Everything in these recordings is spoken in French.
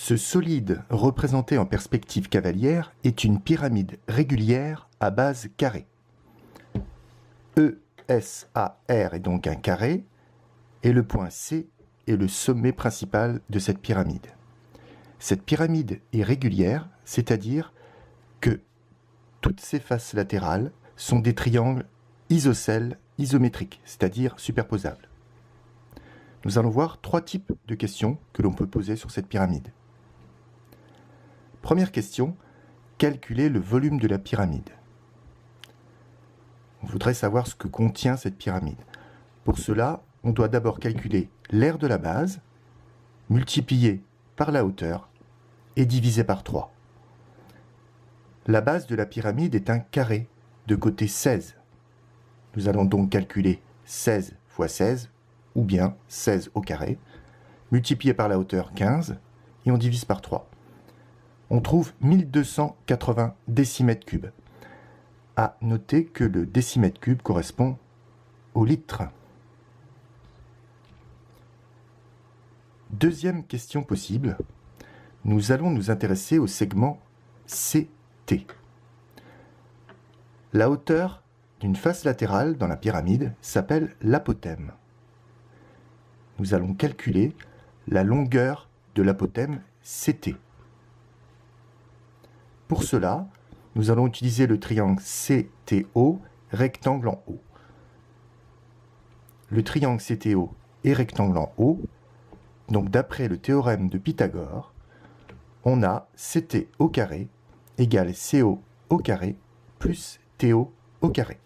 Ce solide représenté en perspective cavalière est une pyramide régulière à base carrée. ESAR est donc un carré et le point C est le sommet principal de cette pyramide. Cette pyramide est régulière, c'est-à-dire que toutes ses faces latérales sont des triangles isocèles isométriques, c'est-à-dire superposables. Nous allons voir 3 types de questions que l'on peut poser sur cette pyramide. Première question, calculer le volume de la pyramide. On voudrait savoir ce que contient cette pyramide. Pour cela, on doit d'abord calculer l'aire de la base, multiplié par la hauteur et divisé par 3. La base de la pyramide est un carré de côté 16. Nous allons donc calculer 16 fois 16, ou bien 16 au carré, multiplié par la hauteur 15, et on divise par 3. On trouve 1280 décimètres cubes. À noter que le décimètre cube correspond au litre. Deuxième question possible, nous allons nous intéresser au segment CT. La hauteur d'une face latérale dans la pyramide s'appelle l'apothème. Nous allons calculer la longueur de l'apothème CT. Pour cela, nous allons utiliser le triangle CTO, rectangle en haut. Le triangle CTO est rectangle en haut, donc d'après le théorème de Pythagore, on a CT au carré égale CO au carré plus TO au carré.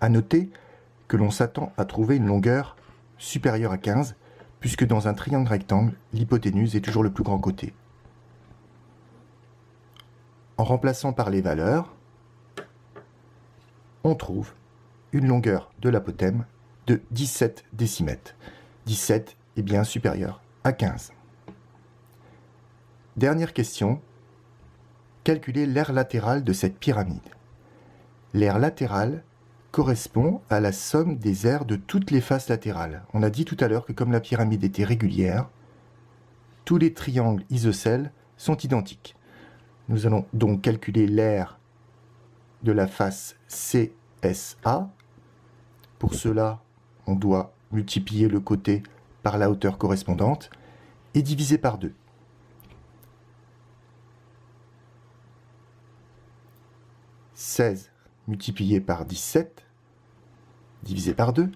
À noter que l'on s'attend à trouver une longueur supérieure à 15, puisque dans un triangle rectangle, l'hypoténuse est toujours le plus grand côté. En remplaçant par les valeurs, on trouve une longueur de l'apothème de 17 décimètres. 17 est bien supérieur à 15. Dernière question, calculer l'aire latérale de cette pyramide. L'aire latérale correspond à la somme des aires de toutes les faces latérales. On a dit tout à l'heure que comme la pyramide était régulière, tous les triangles isocèles sont identiques. Nous allons donc calculer l'aire de la face CSA. Pour cela, on doit multiplier le côté par la hauteur correspondante et diviser par 2. « 16 multiplié par 17, divisé par 2,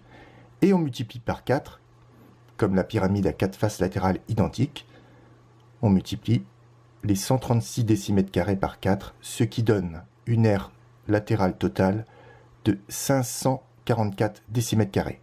et on multiplie par 4, comme la pyramide a 4 faces latérales identiques, on multiplie les 136 décimètres carrés par 4, ce qui donne une aire latérale totale de 544 décimètres carrés.